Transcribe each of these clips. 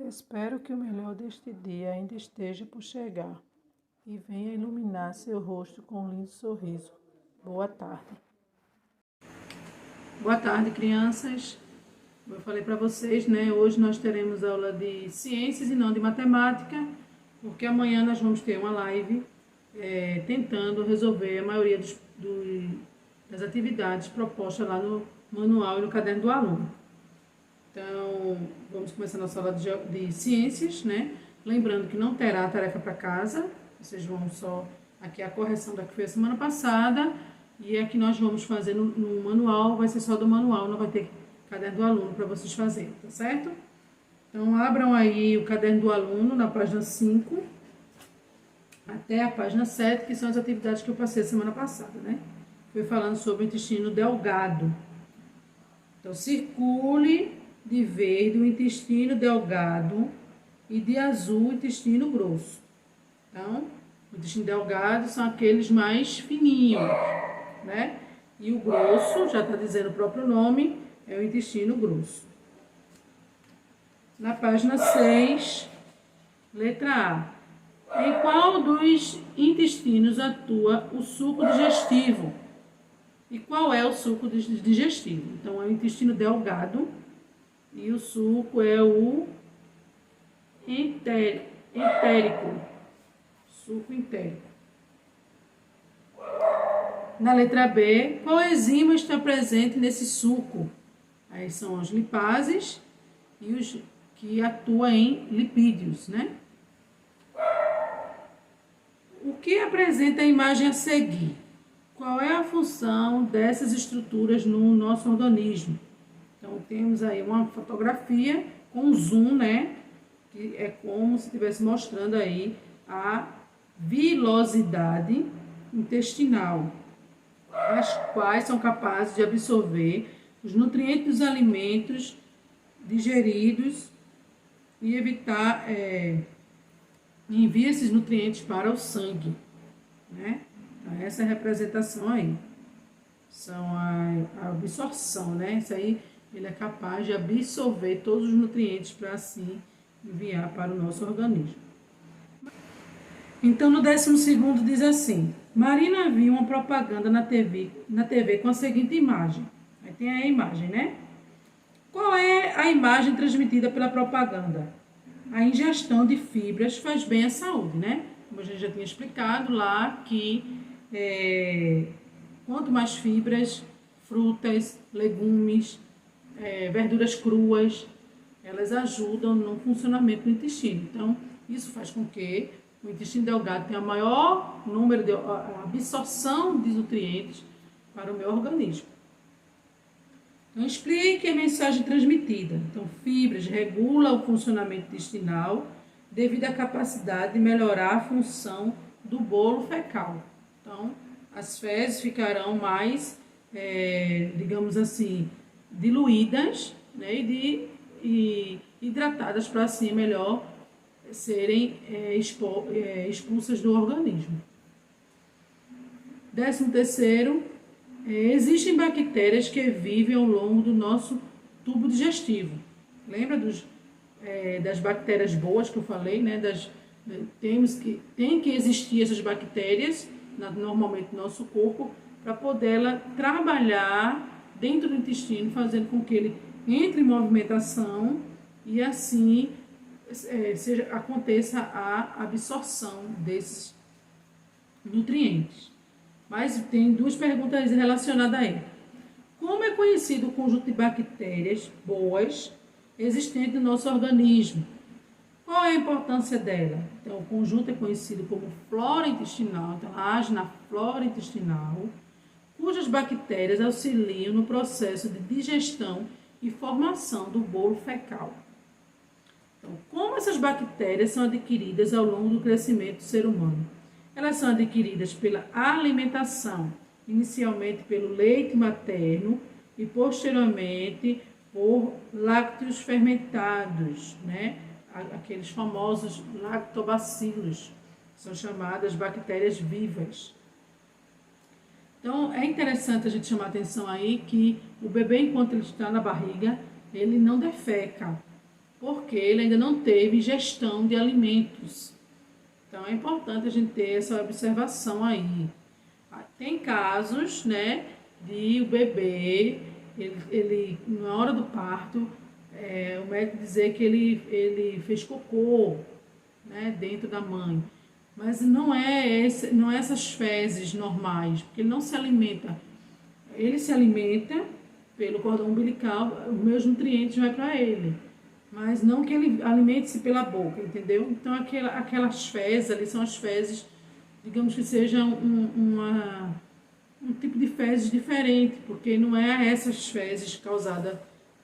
Espero que o melhor deste dia ainda esteja por chegar e venha iluminar seu rosto com um lindo sorriso. Boa tarde. Boa tarde, crianças. Como eu falei para vocês, né? Hoje nós teremos aula de ciências e não de matemática, porque amanhã nós vamos ter uma live tentando resolver a maioria das atividades propostas lá no manual e no caderno do aluno. Então, vamos começar nossa aula de ciências, né? Lembrando que não terá tarefa para casa, vocês vão só aqui a correção da que foi a semana passada, e a que nós vamos fazer no manual vai ser só do manual, não vai ter caderno do aluno para vocês fazerem, tá certo? Então, abram aí o caderno do aluno na página 5 até a página 7, que são as atividades que eu passei a semana passada, né? Foi falando sobre o intestino delgado. Então, circule de verde o intestino delgado e de azul o intestino grosso. Então, o intestino delgado são aqueles mais fininhos, né? E o grosso, já está dizendo o próprio nome, é o intestino grosso. Na página 6, letra A. Em qual dos intestinos atua o suco digestivo? E qual é o suco digestivo? Então, é o intestino delgado e o suco é o entérico. Suco entérico. Na letra B, qual enzima está presente nesse suco? Aí são os lipases e os que atuam em lipídios, né? O que apresenta a imagem a seguir? Qual é a função dessas estruturas no nosso organismo? Então, temos aí uma fotografia com zoom, né? Que é como se estivesse mostrando aí a vilosidade intestinal, as quais são capazes de absorver os nutrientes dos alimentos digeridos e evitar enviar esses nutrientes para o sangue, né? Então, essa é a representação aí. São a absorção, né? Isso aí, ele é capaz de absorver todos os nutrientes para assim enviar para o nosso organismo. Então, no 12º diz assim: Marina viu uma propaganda na TV com a seguinte imagem. Aí tem a imagem, né? Qual é a imagem transmitida pela propaganda? A ingestão de fibras faz bem à saúde, né? Como a gente já tinha explicado lá que quanto mais fibras, frutas, legumes, verduras cruas, elas ajudam no funcionamento do intestino. Então, isso faz com que o intestino delgado tenha maior número de absorção de nutrientes para o meu organismo. Então, explique a mensagem transmitida. Então, fibras regula o funcionamento intestinal devido à capacidade de melhorar a função do bolo fecal. Então, as fezes ficarão mais, digamos assim, diluídas, né, e hidratadas para assim melhor serem expulsas do organismo. 13º, existem bactérias que vivem ao longo do nosso tubo digestivo. Lembra das bactérias boas que eu falei, né? Tem que existir essas bactérias normalmente no nosso corpo para poder ela trabalhar dentro do intestino, fazendo com que ele entre em movimentação e assim aconteça a absorção desses nutrientes. Mas tem duas perguntas relacionadas aí. Como é conhecido o conjunto de bactérias boas existente no nosso organismo? Qual é a importância dela? Então, o conjunto é conhecido como flora intestinal, então ela age na flora intestinal, cujas bactérias auxiliam no processo de digestão e formação do bolo fecal. Então, como essas bactérias são adquiridas ao longo do crescimento do ser humano? Elas são adquiridas pela alimentação, inicialmente pelo leite materno e posteriormente por lácteos fermentados, né? Aqueles famosos lactobacilos, são chamadas bactérias vivas. Então, é interessante a gente chamar a atenção aí que o bebê, enquanto ele está na barriga, ele não defeca. porque ele ainda não teve ingestão de alimentos. Então é importante a gente ter essa observação aí. Tem casos, né, de o bebê, ele na hora do parto, o médico dizer que ele fez cocô, né, dentro da mãe. Mas não é essas fezes normais, porque ele não se alimenta. Ele se alimenta pelo cordão umbilical, os meus nutrientes vão para ele. Mas não que ele alimente-se pela boca, entendeu? Então aquelas fezes ali são as fezes, digamos que seja um tipo de fezes diferente, porque não é essas fezes causadas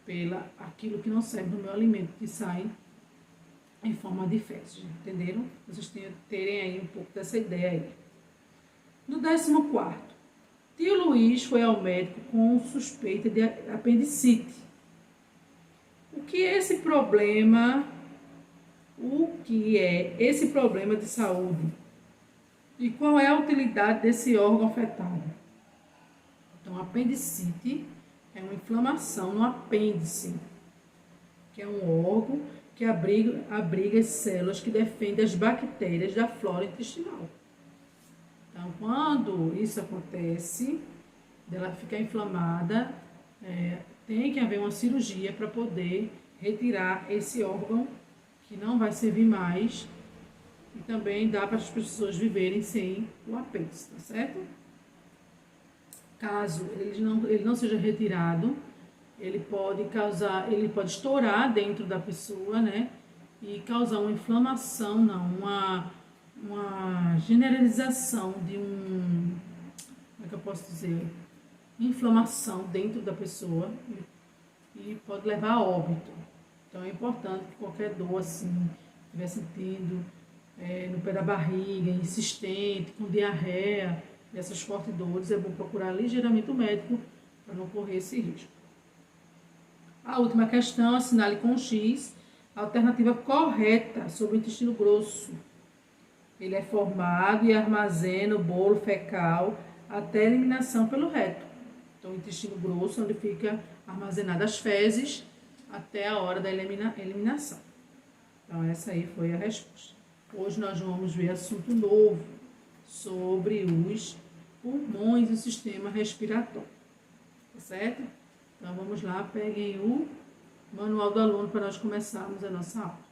pela aquilo que não serve no meu alimento, que sai em forma de fezes, entenderam? Vocês terem aí um pouco dessa ideia aí. No 14º, tio Luiz foi ao médico com suspeita de apendicite. O que é esse problema de saúde? E qual é a utilidade desse órgão afetado? Então, apendicite é uma inflamação no apêndice, que é um órgão que abriga as células que defendem as bactérias da flora intestinal. Então, quando isso acontece, dela ficar inflamada, tem que haver uma cirurgia para poder retirar esse órgão que não vai servir mais, e também dá para as pessoas viverem sem o apêndice, tá certo? Caso ele não seja retirado, ele pode estourar dentro da pessoa, né? E causar uma inflamação, uma generalização de como é que eu posso dizer? Inflamação dentro da pessoa e pode levar a óbito. Então é importante que qualquer dor assim, estiver sentindo no pé da barriga, insistente, com diarreia, essas fortes dores, é bom procurar ligeiramente o médico para não correr esse risco. A última questão, assinale com X a alternativa correta sobre o intestino grosso. Ele é formado e armazena o bolo fecal até a eliminação pelo reto. Então, o intestino grosso, onde fica armazenadas as fezes, até a hora da eliminação. Então, essa aí foi a resposta. Hoje nós vamos ver assunto novo sobre os pulmões e o sistema respiratório. Tá certo? Então, vamos lá, peguem o manual do aluno para nós começarmos a nossa aula.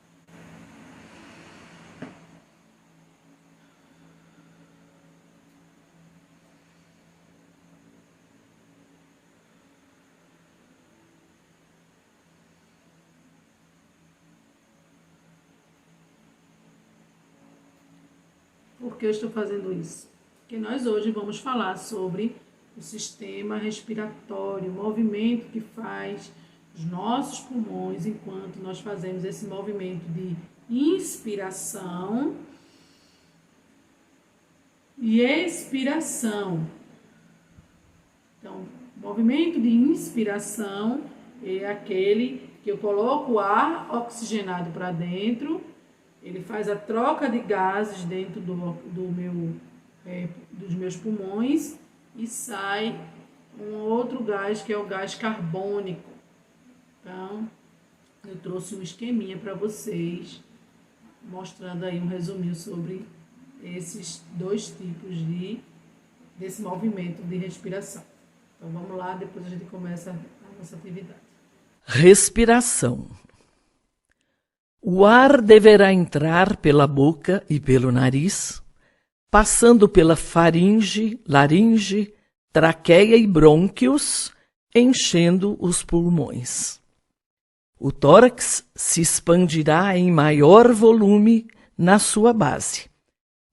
Por que eu estou fazendo isso? Porque nós hoje vamos falar sobre o sistema respiratório, o movimento que faz os nossos pulmões enquanto nós fazemos esse movimento de inspiração e expiração. Então, o movimento de inspiração é aquele que eu coloco o ar oxigenado para dentro, ele faz a troca de gases dentro dos meus pulmões e sai um outro gás, que é o gás carbônico. Então, eu trouxe um esqueminha para vocês, mostrando aí um resuminho sobre esses dois tipos desse movimento de respiração. Então, vamos lá, depois a gente começa a nossa atividade. Respiração. O ar deverá entrar pela boca e pelo nariz, passando pela faringe, laringe, traqueia e brônquios, enchendo os pulmões. O tórax se expandirá em maior volume na sua base,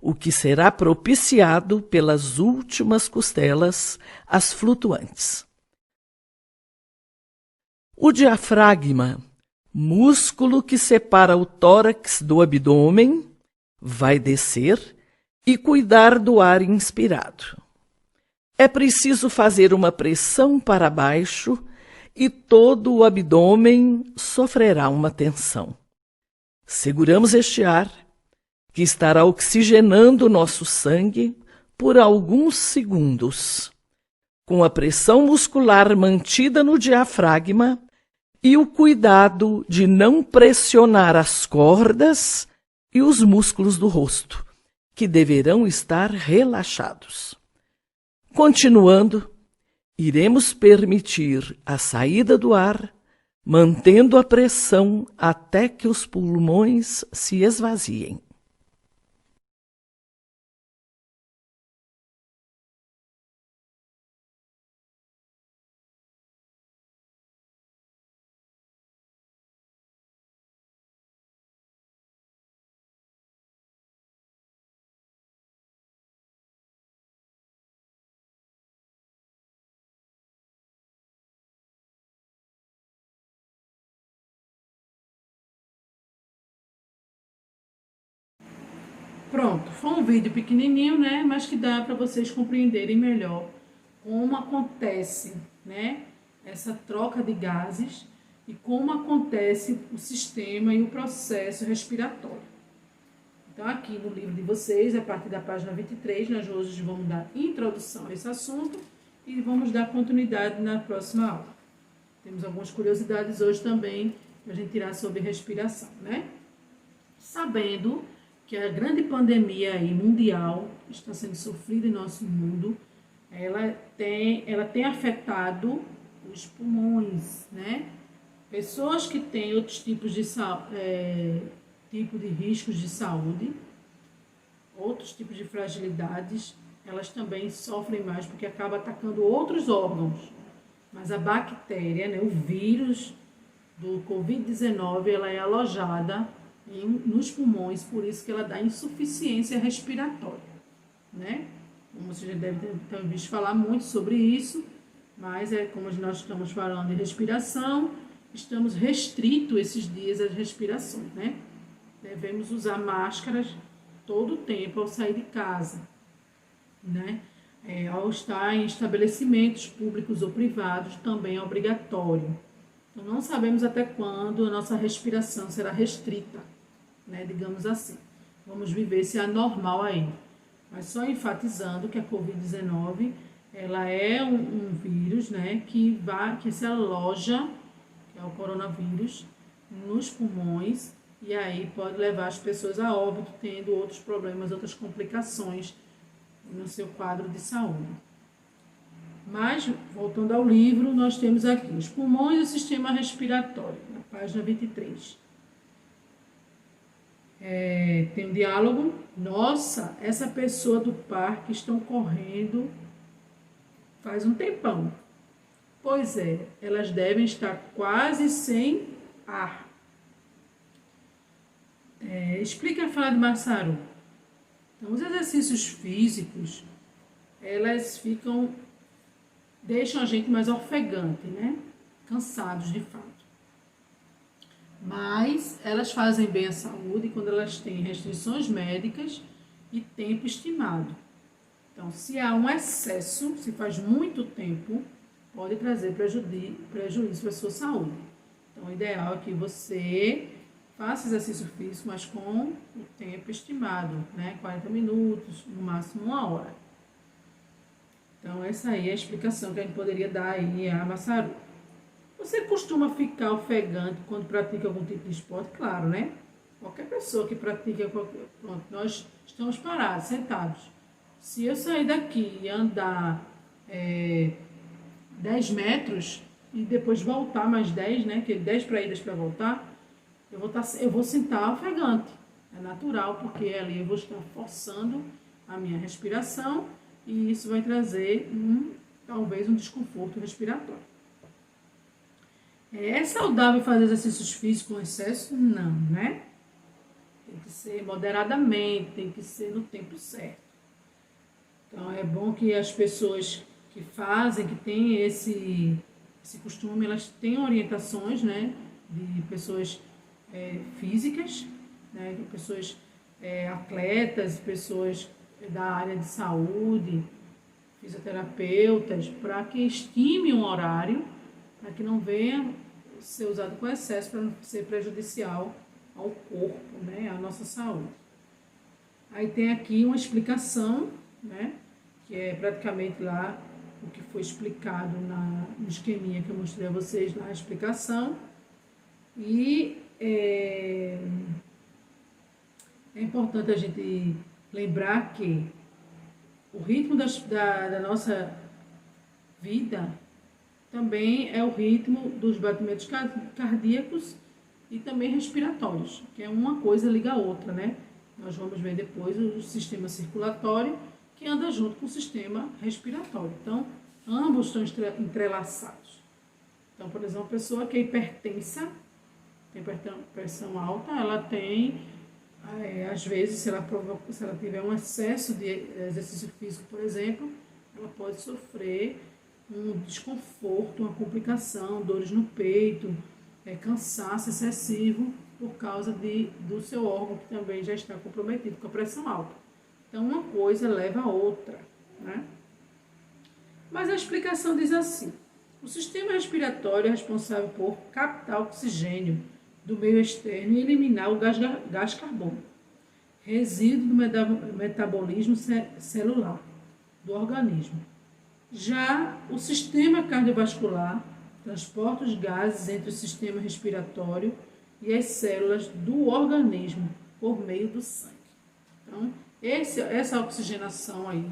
o que será propiciado pelas últimas costelas, as flutuantes. O diafragma, músculo que separa o tórax do abdômen, vai descer e cuidar do ar inspirado. É preciso fazer uma pressão para baixo e todo o abdômen sofrerá uma tensão. Seguramos este ar, que estará oxigenando nosso sangue por alguns segundos. Com a pressão muscular mantida no diafragma, e o cuidado de não pressionar as cordas e os músculos do rosto, que deverão estar relaxados. Continuando, iremos permitir a saída do ar, mantendo a pressão até que os pulmões se esvaziem. Pronto, foi um vídeo pequenininho, né, mas que dá para vocês compreenderem melhor como acontece, né, essa troca de gases e como acontece o sistema e o processo respiratório. Então, aqui no livro de vocês, a partir da página 23, nós hoje vamos dar introdução a esse assunto e vamos dar continuidade na próxima aula. Temos algumas curiosidades hoje também para a gente tirar sobre respiração, né? Sabendo que a grande pandemia aí mundial está sendo sofrida em nosso mundo, ela tem afetado os pulmões, né? Pessoas que têm outros tipos de riscos de saúde, outros tipos de fragilidades, elas também sofrem mais porque acaba atacando outros órgãos. Mas a bactéria, né, o vírus do Covid-19, ela é alojada nos pulmões, por isso que ela dá insuficiência respiratória, né? Como vocês já devem ter visto falar muito sobre isso, mas como nós estamos falando de respiração, estamos restritos esses dias às respirações, né? Devemos usar máscaras todo o tempo ao sair de casa, né? Ao estar em estabelecimentos públicos ou privados também é obrigatório. Então, não sabemos até quando a nossa respiração será restrita, né, digamos assim. Vamos viver esse anormal aí. Mas só enfatizando que a Covid-19, ela é um vírus, né, que se aloja, que é o coronavírus, nos pulmões, e aí pode levar as pessoas a óbito, tendo outros problemas, outras complicações no seu quadro de saúde. Mas, voltando ao livro, nós temos aqui os pulmões e o sistema respiratório, na página 23. Tem um diálogo. Nossa, essa pessoa do parque estão correndo faz um tempão. Pois é, elas devem estar quase sem ar. Explica a fala de Masaru. Então, os exercícios físicos, elas deixam a gente mais ofegante, né? Cansados de fato. Mas elas fazem bem à saúde quando elas têm restrições médicas e tempo estimado. Então, se há um excesso, se faz muito tempo, pode trazer prejuízo para a sua saúde. Então, o ideal é que você faça exercício físico, mas com o tempo estimado, né? 40 minutos, no máximo 1 hora. Então, essa aí é a explicação que a gente poderia dar aí a Masaru. Você costuma ficar ofegante quando pratica algum tipo de esporte? Claro, né? Qualquer pessoa que pratica pronto, nós estamos parados, sentados. Se eu sair daqui e andar 10 metros e depois voltar mais 10, né? Que 10 para ir, 10 para voltar, eu vou sentar ofegante. É natural, porque ali eu vou estar forçando a minha respiração e isso vai trazer talvez um desconforto respiratório. É saudável fazer exercícios físicos com excesso? Não, né? Tem que ser moderadamente, tem que ser no tempo certo. Então, é bom que as pessoas que fazem, que têm esse costume, elas tenham orientações, né? De pessoas físicas, né? De pessoas atletas, pessoas da área de saúde, fisioterapeutas, para que estime um horário, para que não venha ser usado com excesso, para não ser prejudicial ao corpo, né, à nossa saúde. Aí tem aqui uma explicação, né, que é praticamente lá o que foi explicado no esqueminha que eu mostrei a vocês lá, a explicação. E é importante a gente lembrar que o ritmo da nossa vida também é o ritmo dos batimentos cardíacos e também respiratórios, que é uma coisa liga a outra, né? Nós vamos ver depois o sistema circulatório que anda junto com o sistema respiratório. Então, ambos estão entrelaçados. Então, por exemplo, uma pessoa que é hipertensa, tem pressão alta, ela tem, às vezes, se ela tiver um excesso de exercício físico, por exemplo, ela pode sofrer um desconforto, uma complicação, dores no peito, cansaço excessivo por causa do seu órgão que também já está comprometido com a pressão alta. Então, uma coisa leva a outra, né? Mas a explicação diz assim: o sistema respiratório é responsável por captar oxigênio do meio externo e eliminar o gás carbônico, resíduo do metabolismo celular do organismo. Já o sistema cardiovascular transporta os gases entre o sistema respiratório e as células do organismo por meio do sangue. Então, essa oxigenação aí,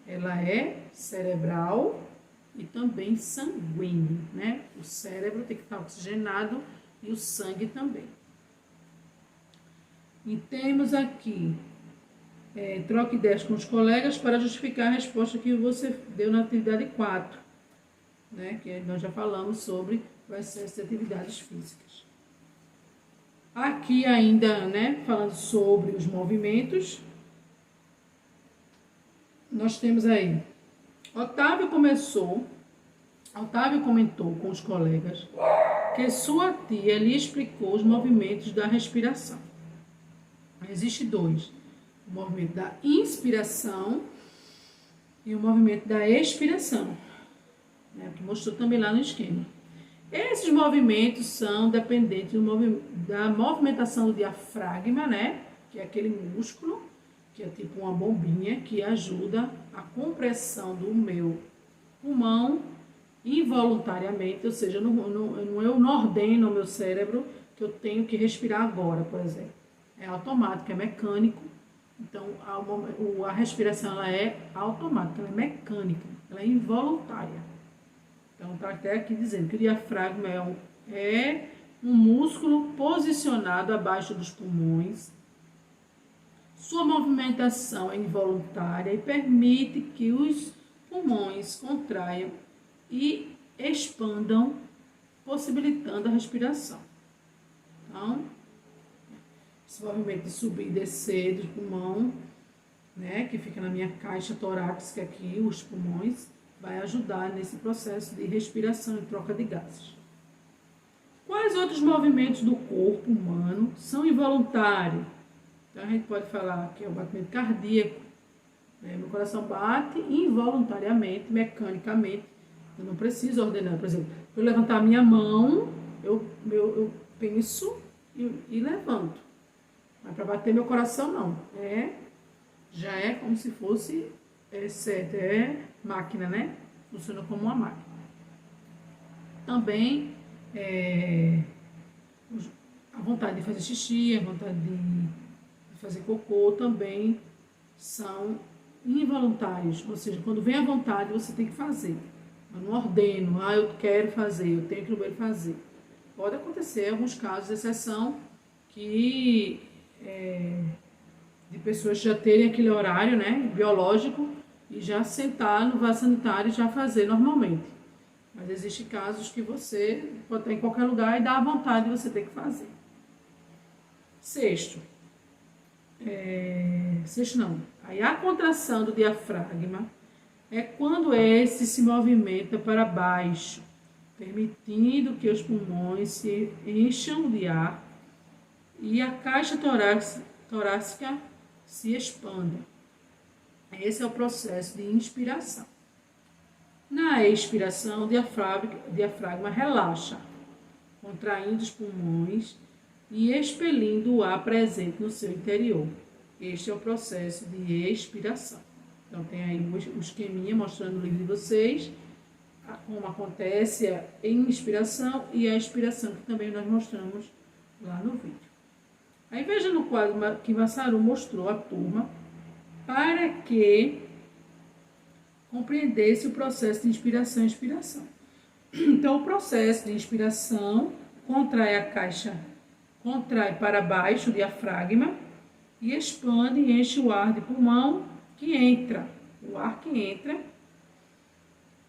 ela é cerebral e também sanguínea, né? O cérebro tem que estar oxigenado e o sangue também. E temos aqui, troque ideias com os colegas para justificar a resposta que você deu na atividade 4, né? Que nós já falamos sobre o excesso de atividades físicas. Aqui ainda, né, falando sobre os movimentos, nós temos aí, Otávio comentou com os colegas que sua tia lhe explicou os movimentos da respiração. Existem dois: o movimento da inspiração e o movimento da expiração, né, que mostrou também lá no esquema. Esses movimentos são dependentes da movimentação do diafragma, né, que é aquele músculo, que é tipo uma bombinha que ajuda a compressão do meu pulmão involuntariamente, ou seja, eu não ordeno ao meu cérebro que eu tenho que respirar agora, por exemplo. É automático, é mecânico. Então, a respiração ela é automática, ela é mecânica, ela é involuntária. Então, está até aqui dizendo que o diafragma é um músculo posicionado abaixo dos pulmões. Sua movimentação é involuntária e permite que os pulmões contraiam e expandam, possibilitando a respiração. Então, esse movimento de subir e descer do pulmão, né, que fica na minha caixa torácica aqui, os pulmões, vai ajudar nesse processo de respiração e troca de gases. Quais outros movimentos do corpo humano são involuntários? Então, a gente pode falar que é o batimento cardíaco, né? Meu coração bate involuntariamente, mecanicamente. Eu não preciso ordenar. Por exemplo, eu levantar a minha mão, eu penso e levanto. Mas para bater meu coração, não. Já é como se fosse certo. É máquina, né? Funciona como uma máquina. Também, a vontade de fazer xixi, a vontade de fazer cocô também são involuntários. Ou seja, quando vem a vontade, você tem que fazer. Eu não ordeno, eu quero fazer, eu tenho que ir no banheiro fazer. Pode acontecer alguns casos de exceção que de pessoas já terem aquele horário, né, biológico e já sentar no vaso sanitário e já fazer normalmente. Mas existem casos que você pode estar em qualquer lugar e dá a vontade de você ter que fazer. Sexto não. Aí a contração do diafragma é quando esse se movimenta para baixo, permitindo que os pulmões se encham de ar e a caixa torácica se expanda. Esse é o processo de inspiração. Na expiração, o diafragma relaxa, contraindo os pulmões e expelindo o ar presente no seu interior. Este é o processo de expiração. Então, tem aí o esqueminha mostrando no livro de vocês como acontece a inspiração e a expiração, que também nós mostramos lá no vídeo. Aí veja no quadro que Vassaru mostrou à turma para que compreendesse o processo de inspiração e expiração. Então, o processo de inspiração contrai a caixa, contrai para baixo o diafragma e expande e enche o ar de pulmão que entra. O ar que entra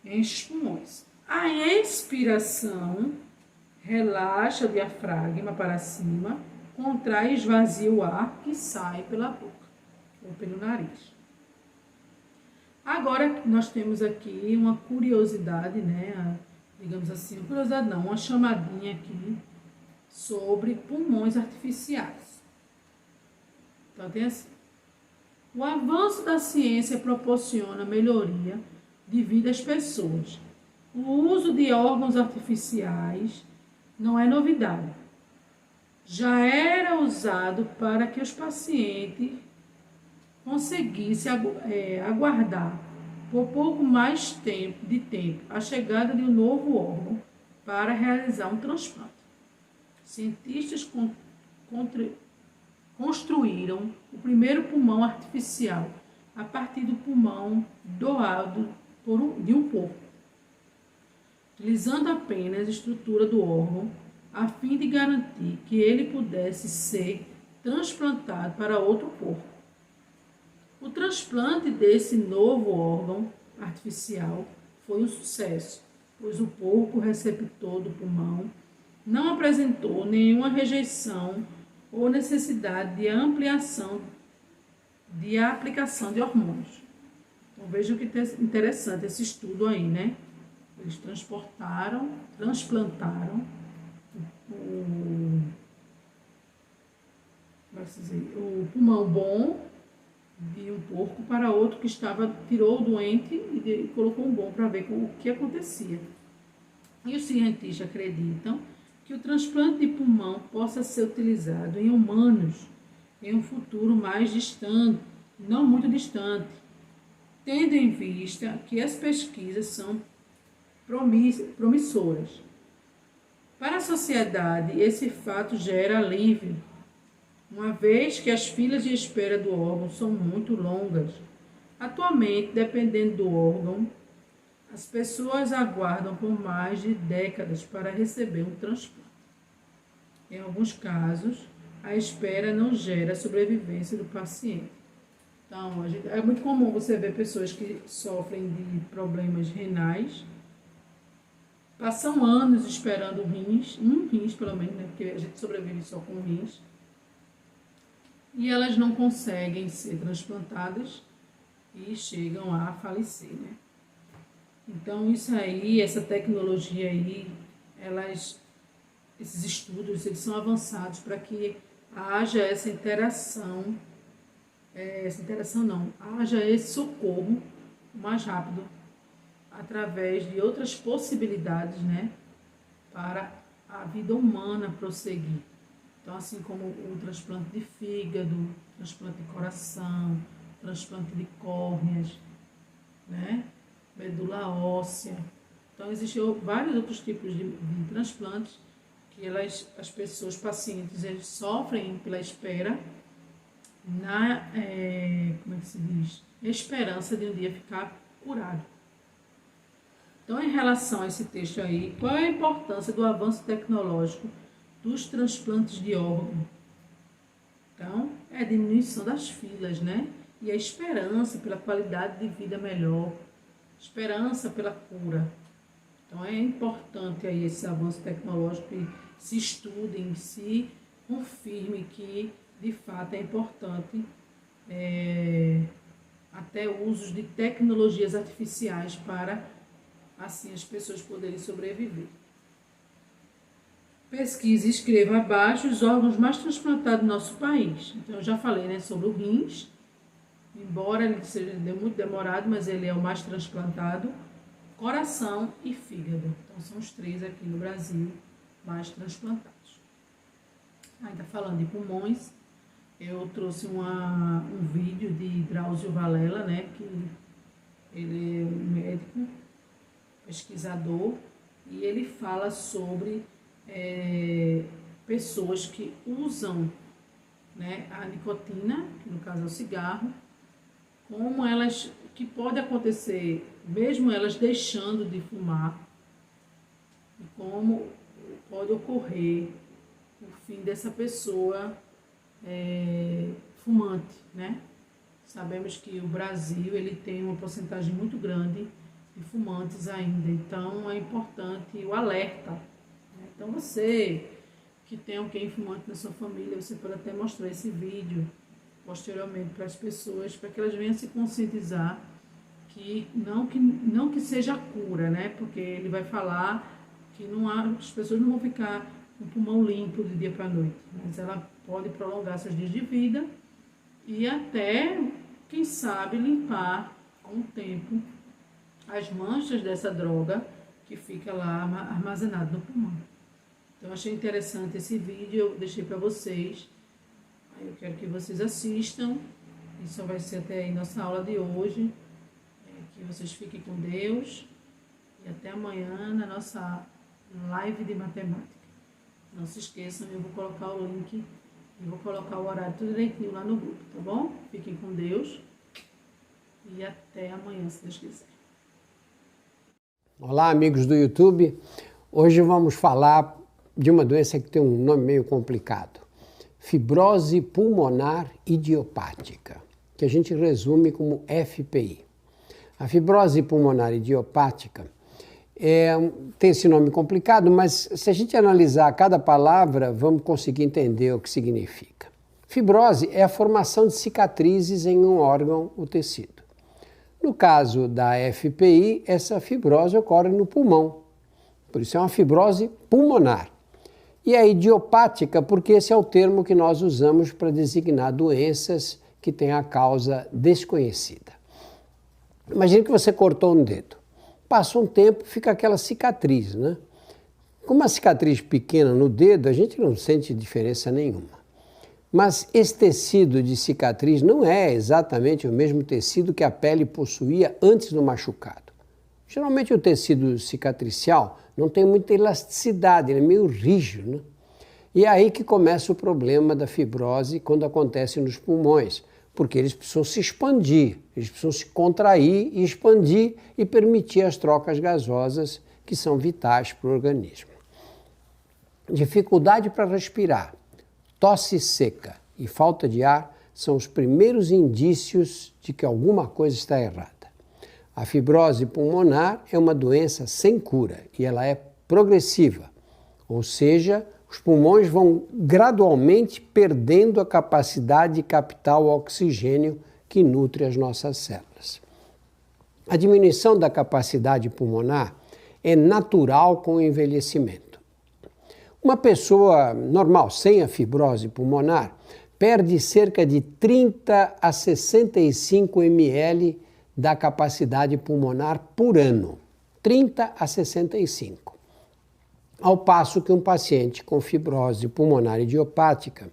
enche os pulmões. A expiração relaxa o diafragma para cima, contrai e esvazia o ar que sai pela boca ou pelo nariz. Agora, nós temos aqui uma curiosidade, né? Digamos assim, uma curiosidade não, uma chamadinha aqui sobre pulmões artificiais. Então, tem assim. O avanço da ciência proporciona melhoria de vida às pessoas. O uso de órgãos artificiais não é novidade. Já era usado para que os pacientes conseguissem aguardar por pouco mais tempo a chegada de um novo órgão para realizar um transplante. Cientistas construíram o primeiro pulmão artificial a partir do pulmão doado de um porco, utilizando apenas a estrutura do órgão a fim de garantir que ele pudesse ser transplantado para outro porco. O transplante desse novo órgão artificial foi um sucesso, pois o porco receptor do pulmão não apresentou nenhuma rejeição ou necessidade de ampliação de aplicação de hormônios. Então vejam que interessante esse estudo aí, né? Eles transplantaram o pulmão bom de um porco para outro que tirou o doente e colocou um bom para ver o que acontecia. E os cientistas acreditam que o transplante de pulmão possa ser utilizado em humanos em um futuro mais distante, não muito distante, tendo em vista que as pesquisas são promissoras. Para a sociedade, esse fato gera alívio, uma vez que as filas de espera do órgão são muito longas. Atualmente, dependendo do órgão, as pessoas aguardam por mais de décadas para receber um transplante. Em alguns casos, a espera não gera a sobrevivência do paciente. Então, é muito comum você ver pessoas que sofrem de problemas renais, passam anos esperando um rins pelo menos, né? Porque a gente sobrevive só com rins, e elas não conseguem ser transplantadas e chegam a falecer, né? Então, isso aí, essa tecnologia aí, esses estudos, eles são avançados para que haja essa interação, haja esse socorro mais rápido, através de outras possibilidades, né, para a vida humana prosseguir. Então, assim como o transplante de fígado, transplante de coração, transplante de córneas, né, medula óssea. Então, existem vários outros tipos de transplantes que as pessoas, pacientes, eles sofrem pela espera, como é que se diz? Esperança de um dia ficar curado. Então, em relação a esse texto aí, qual é a importância do avanço tecnológico dos transplantes de órgão? Então, é a diminuição das filas, né? E a esperança pela qualidade de vida melhor, esperança pela cura. Então, é importante aí esse avanço tecnológico que se estude, se confirme que, de fato, é importante até usos de tecnologias artificiais para, assim, as pessoas poderem sobreviver. Pesquise e escreva abaixo os órgãos mais transplantados no nosso país. Então, eu já falei, né, sobre o rins, embora ele seja muito demorado, mas ele é o mais transplantado. Coração e fígado. Então, são os três aqui no Brasil mais transplantados. Ainda falando de pulmões, eu trouxe um vídeo de Drauzio Varela, né, que ele é um médico pesquisador, e ele fala sobre pessoas que usam, né, a nicotina, que no caso é o cigarro, como elas, que pode acontecer, mesmo elas deixando de fumar, e como pode ocorrer o fim dessa pessoa fumante, né? Sabemos que o Brasil ele tem uma porcentagem muito grande de fumantes ainda, então é importante o alerta. Então você que tem alguém fumante na sua família, você pode até mostrar esse vídeo posteriormente para as pessoas, para que elas venham se conscientizar que não que seja a cura, né? Porque ele vai falar que as pessoas não vão ficar com o pulmão limpo de dia para noite, mas ela pode prolongar seus dias de vida e até, quem sabe, limpar com o tempo as manchas dessa droga que fica lá armazenado no pulmão. Então, eu achei interessante esse vídeo, eu deixei para vocês. Eu quero que vocês assistam. Isso vai ser até aí nossa aula de hoje. Que vocês fiquem com Deus. E até amanhã na nossa live de matemática. Não se esqueçam, eu vou colocar o link e vou colocar o horário tudo direitinho lá no grupo, tá bom? Fiquem com Deus. E até amanhã, se Deus quiser. Olá, amigos do YouTube. Hoje vamos falar de uma doença que tem um nome meio complicado. Fibrose pulmonar idiopática, que a gente resume como FPI. A fibrose pulmonar idiopática tem esse nome complicado, mas se a gente analisar cada palavra, vamos conseguir entender o que significa. Fibrose é a formação de cicatrizes em um órgão ou tecido. No caso da FPI, essa fibrose ocorre no pulmão, por isso é uma fibrose pulmonar. E é idiopática porque esse é o termo que nós usamos para designar doenças que têm a causa desconhecida. Imagine que você cortou um dedo. Passa um tempo, fica aquela cicatriz, né? Com uma cicatriz pequena no dedo, a gente não sente diferença nenhuma. Mas esse tecido de cicatriz não é exatamente o mesmo tecido que a pele possuía antes do machucado. Geralmente o tecido cicatricial não tem muita elasticidade, ele é meio rígido, né? E é aí que começa o problema da fibrose quando acontece nos pulmões, porque eles precisam se expandir, eles precisam se contrair e expandir e permitir as trocas gasosas que são vitais para o organismo. Dificuldade para respirar, tosse seca e falta de ar são os primeiros indícios de que alguma coisa está errada. A fibrose pulmonar é uma doença sem cura e ela é progressiva, ou seja, os pulmões vão gradualmente perdendo a capacidade de captar o oxigênio que nutre as nossas células. A diminuição da capacidade pulmonar é natural com o envelhecimento. Uma pessoa normal, sem a fibrose pulmonar, perde cerca de 30 a 65 ml da capacidade pulmonar por ano. 30 a 65. Ao passo que um paciente com fibrose pulmonar idiopática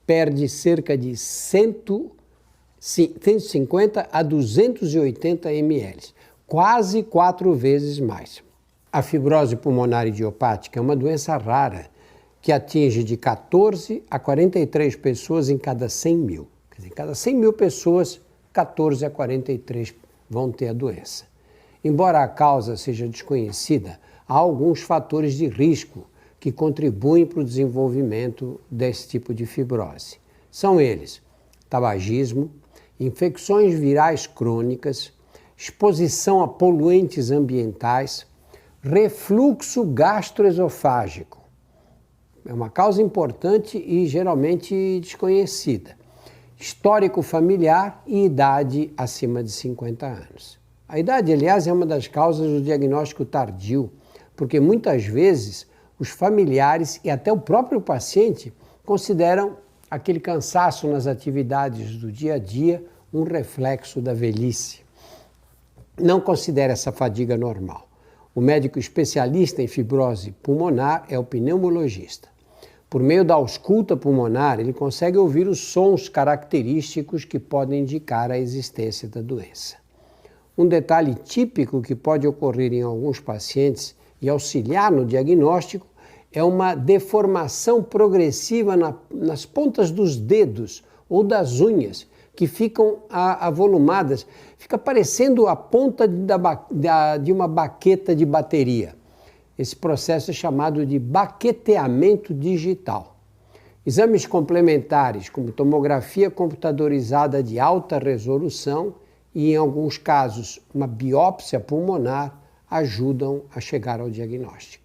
perde cerca de 150 a 280 ml, quase 4 vezes mais. A fibrose pulmonar idiopática é uma doença rara que atinge de 14 a 43 pessoas em cada 100 mil. Quer dizer, em cada 100 mil pessoas, 14 a 43 vão ter a doença. Embora a causa seja desconhecida, há alguns fatores de risco que contribuem para o desenvolvimento desse tipo de fibrose. São eles: tabagismo, infecções virais crônicas, exposição a poluentes ambientais, refluxo gastroesofágico. É uma causa importante e geralmente desconhecida. Histórico familiar e idade acima de 50 anos. A idade, aliás, é uma das causas do diagnóstico tardio, porque muitas vezes os familiares e até o próprio paciente consideram aquele cansaço nas atividades do dia a dia um reflexo da velhice. Não considera essa fadiga normal. O médico especialista em fibrose pulmonar é o pneumologista. Por meio da ausculta pulmonar, ele consegue ouvir os sons característicos que podem indicar a existência da doença. Um detalhe típico que pode ocorrer em alguns pacientes e auxiliar no diagnóstico é uma deformação progressiva nas pontas dos dedos ou das unhas, que ficam avolumadas, fica parecendo a ponta de uma baqueta de bateria. Esse processo é chamado de baqueteamento digital. Exames complementares, como tomografia computadorizada de alta resolução e, em alguns casos, uma biópsia pulmonar, ajudam a chegar ao diagnóstico.